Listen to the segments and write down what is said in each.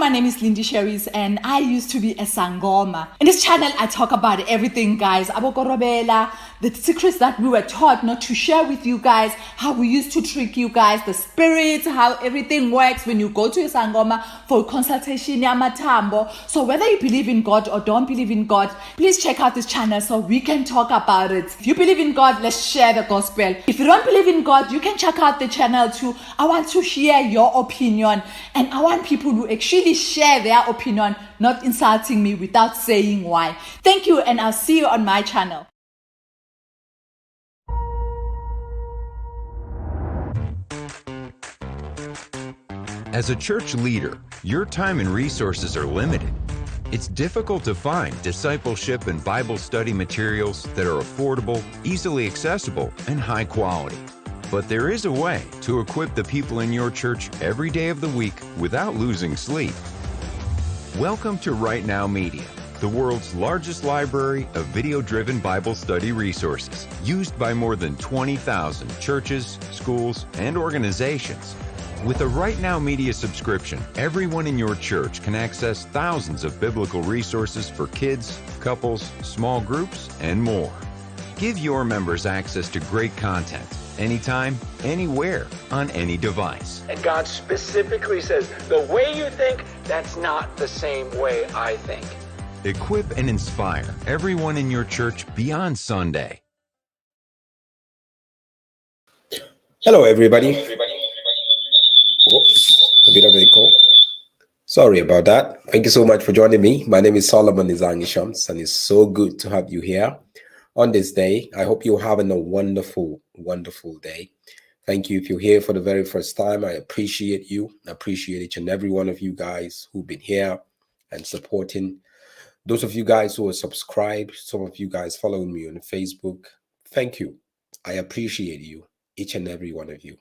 my name is Lindy Sherries and I used to be a Sangoma. In this channel, I talk about everything, guys. Abokorobela, the secrets that we were taught not to share with you guys, how we used to trick you guys, the spirits, how everything works when you go to a Sangoma for consultation, yamatambo. So whether you believe in God or don't believe in God, please check out this channel so we can talk about it. If you believe in God, let's share the gospel. If you don't believe in God, you can check out the channel too. I want to hear your opinion and I want people to actually share their opinion, not insulting me without saying why. Thank you, and I'll see you on my channel. As a church leader, your time and resources are limited. It's difficult to find discipleship and Bible study materials that are affordable, easily accessible, and high quality. But there is a way to equip the people in your church every day of the week without losing sleep. Welcome to Right Now Media, the world's largest library of video-driven Bible study resources, used by more than 20,000 churches, schools, and organizations. With a Right Now Media subscription, everyone in your church can access thousands of biblical resources for kids, couples, small groups, and more. Give your members access to great content, anytime, anywhere, on any device. And God specifically says, the way you think, that's not the same way I think. Equip and inspire everyone in your church beyond Sunday. Hello, everybody. Oops, a bit of echo. Sorry about that. Thank you so much for joining me. My name is Solomon Izangi Shams, and it's so good to have you here on this day. I hope you're having a wonderful, wonderful day. Thank you. If you're here for the very first time, I appreciate you. I appreciate each and every one of you guys who've been here and supporting. Those of you guys who are subscribed, some of you guys following me on Facebook, thank you. I appreciate you, each and every one of you.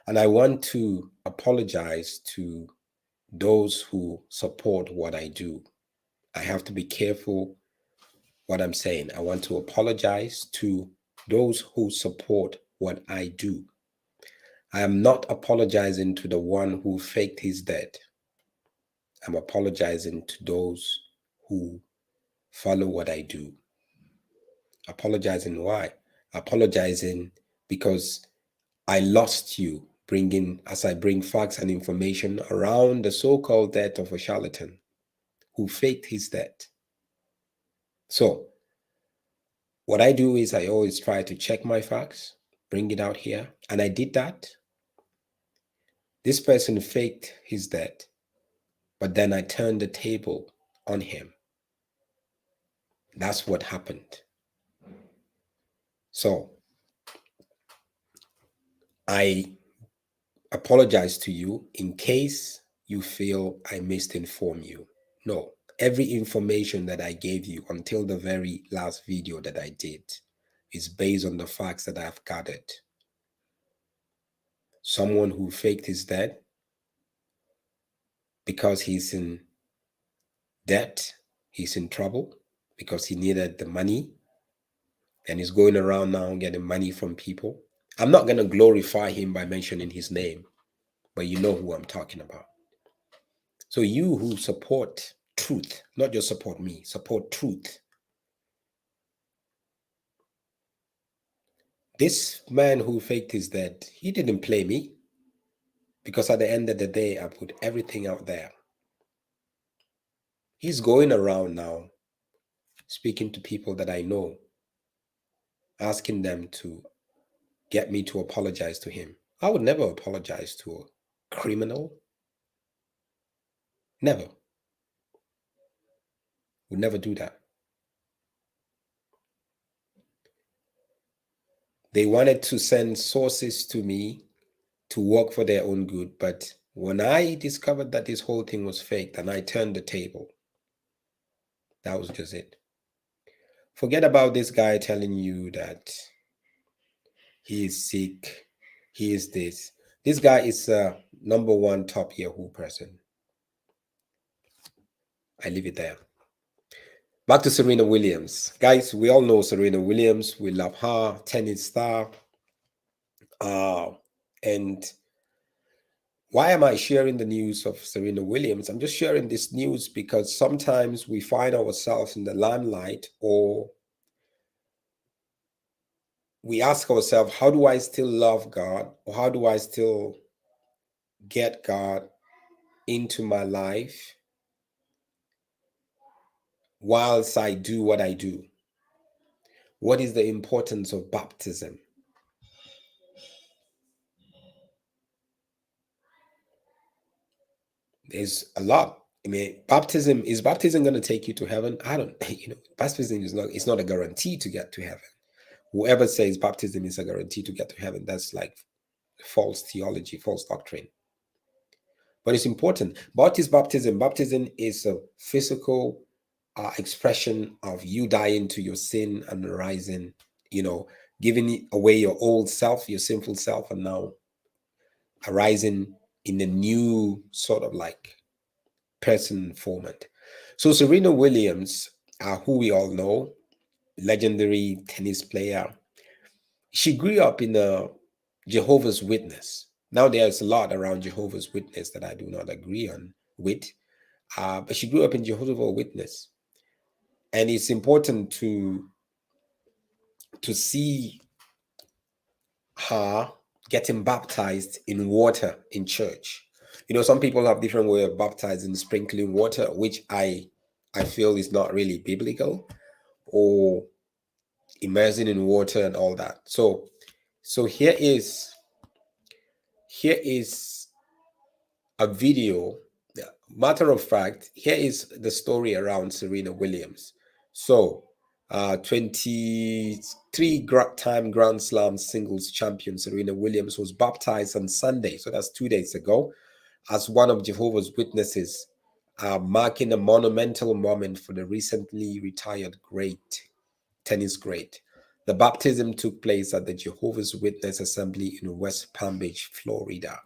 And I want to apologize to those who support what I do. I have to be careful what I'm saying. I want to apologize to those who support what I do. I am not apologizing to the one who faked his death. I'm apologizing to those who follow what I do. Apologizing why? Apologizing because I lost you as I bring facts and information around the so-called death of a charlatan who faked his death. So what I do is I always try to check my facts, bring it out here, and I did that. This person faked his death, but then I turned the table on him. That's what happened. So I apologize to you in case you feel I misinformed you. No, every information that I gave you until the very last video that I did is based on the facts that I've gathered. Someone who faked his death because he's in debt, he's in trouble because he needed the money and he's going around now getting money from people. I'm not going to glorify him by mentioning his name, but you know who I'm talking about. So you who support truth, not just support me, support truth. This man who faked his death, he didn't play me because at the end of the day, I put everything out there. He's going around now speaking to people that I know, asking them to get me to apologize to him. I would never apologize to a criminal. Never. Would never do that. They wanted to send sources to me to work for their own good, but when I discovered that this whole thing was faked and I turned the table, that was just it. Forget about this guy telling you that he is sick, he is this. This guy is a number one top Yahoo person. I leave it there. Back to Serena Williams. Guys, we all know Serena Williams. We love her, tennis star. And Why am I sharing the news of Serena Williams? I'm just sharing this news because sometimes we find ourselves in the limelight, or we ask ourselves, how do I still love God? Or how do I still get God into my life whilst I do what I do? What is the importance of baptism? There's a lot. I mean, is baptism going to take you to heaven? I don't, baptism it's not a guarantee to get to heaven. Whoever says baptism is a guarantee to get to heaven, that's like false theology, false doctrine. But it's important. What is baptism? Baptism is a physical expression of you dying to your sin and rising, giving away your old self, your sinful self, and now arising in a new sort of like person format. So Serena Williams, who we all know, legendary tennis player, she grew up in a Jehovah's Witness. Now there's a lot around Jehovah's Witness that I do not agree on with, but she grew up in Jehovah's Witness, and it's important to see her getting baptized in water in church. Some people have different way of baptizing, sprinkling water, which I feel is not really biblical, or immersing in water and all that. So here is a video. Matter of fact, here is the story around Serena Williams. So 23-time Grand Slam singles champion Serena Williams was baptized on Sunday, so that's 2 days ago, as one of Jehovah's Witnesses, marking a monumental moment for the recently retired tennis great. The baptism took place at the Jehovah's Witness Assembly in West Palm Beach, Florida.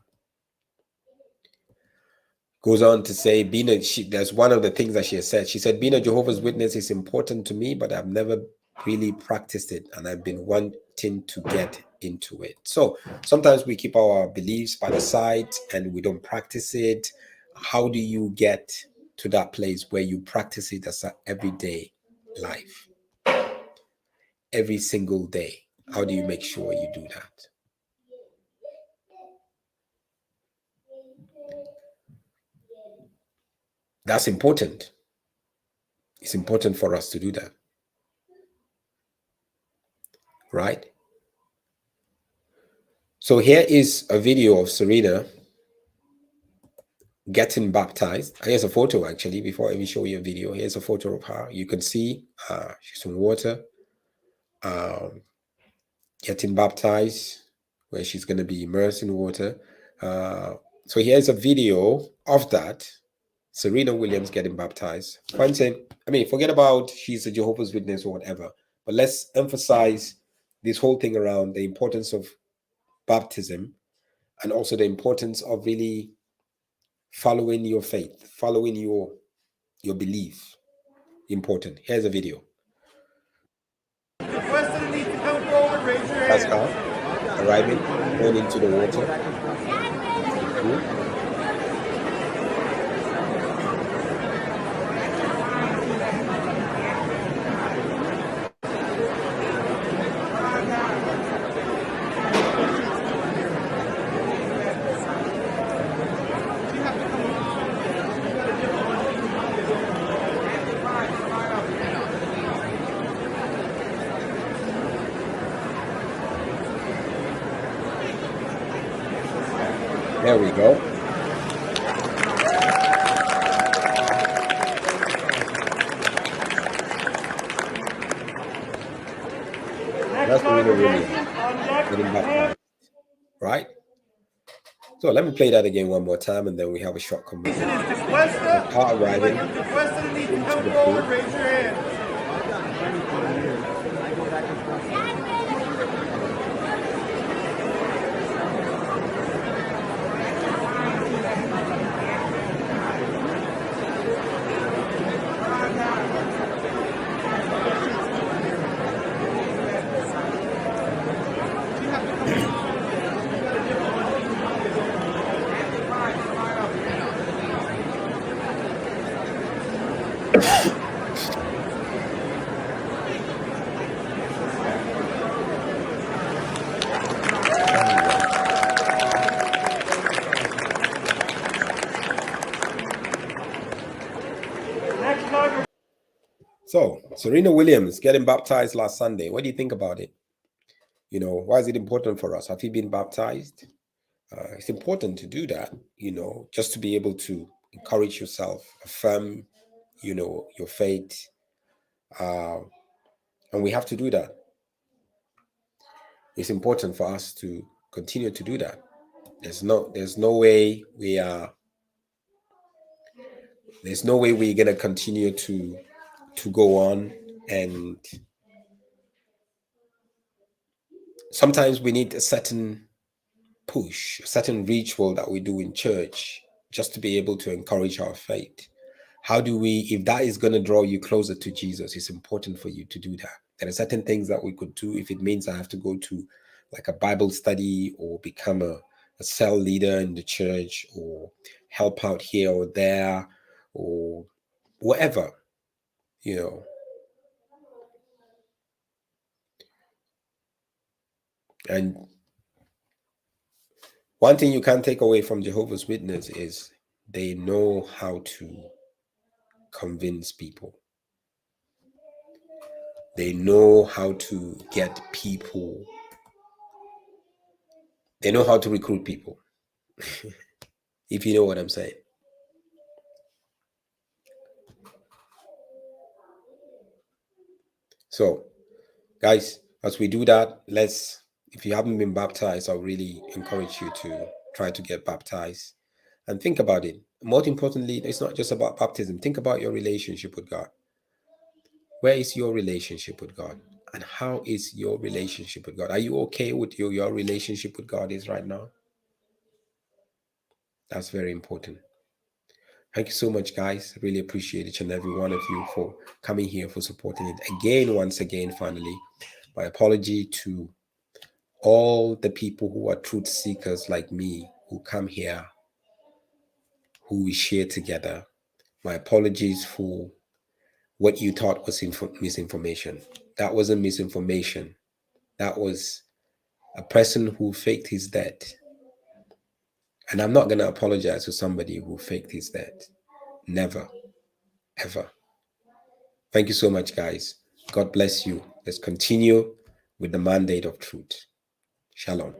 Goes on to say, that's one of the things that she has said. She said, being a Jehovah's Witness is important to me, but I've never really practiced it, and I've been wanting to get into it. So sometimes we keep our beliefs by the side and we don't practice it. How do you get to that place where you practice it as an everyday life? Every single day. How do you make sure you do that? That's important. It's important for us to do that. Right? So here is a video of Serena getting baptized. Here's a photo, actually, before I even show you a video. Here's a photo of her. You can see she's in water, getting baptized, where she's going to be immersed in water. So here's a video of that. Serena Williams getting baptized. Forget about she's a Jehovah's Witness or whatever, but let's emphasize this whole thing around the importance of baptism, and also the importance of really following your faith, following your belief. Important. Here's a video. That's her arriving, going into the water. There we go. That's Serena Williams getting baptized, right? So let me play that again one more time, and then we have a short conversation. The car arriving into the pool. So, Serena Williams getting baptized last Sunday. What do you think about it? Why is it important for us? Have you been baptized? It's important to do that, just to be able to encourage yourself, affirm, your faith. And we have to do that. It's important for us to continue to do that. There's no way we're gonna continue to go on. And sometimes we need a certain push, a certain ritual that we do in church just to be able to encourage our faith. How do we, if that is going to draw you closer to Jesus, it's important for you to do that. There are certain things that we could do if it means I have to go to like a Bible study or become a cell leader in the church or help out here or there or whatever, And one thing you can't take away from Jehovah's Witness is they know how to convince people. They know how to get people. They know how to recruit people, if you know what I'm saying. So, guys, as we do that, if you haven't been baptized, I'll really encourage you to try to get baptized and think about it. Most importantly, it's not just about baptism. Think about your relationship with God. Where is your relationship with God? And how is your relationship with God? Are you okay with your relationship with God is right now? That's very important. Thank you so much, guys. Really appreciate each and every one of you for coming here, for supporting it. Again, once again, finally, my apology to all the people who are truth seekers like me, who come here, who we share together. My apologies for what you thought was misinformation. That wasn't misinformation. That was a person who faked his death. And I'm not going to apologize to somebody who faked his death. Never, ever. Thank you so much, guys. God bless you. Let's continue with the mandate of truth. Shalom.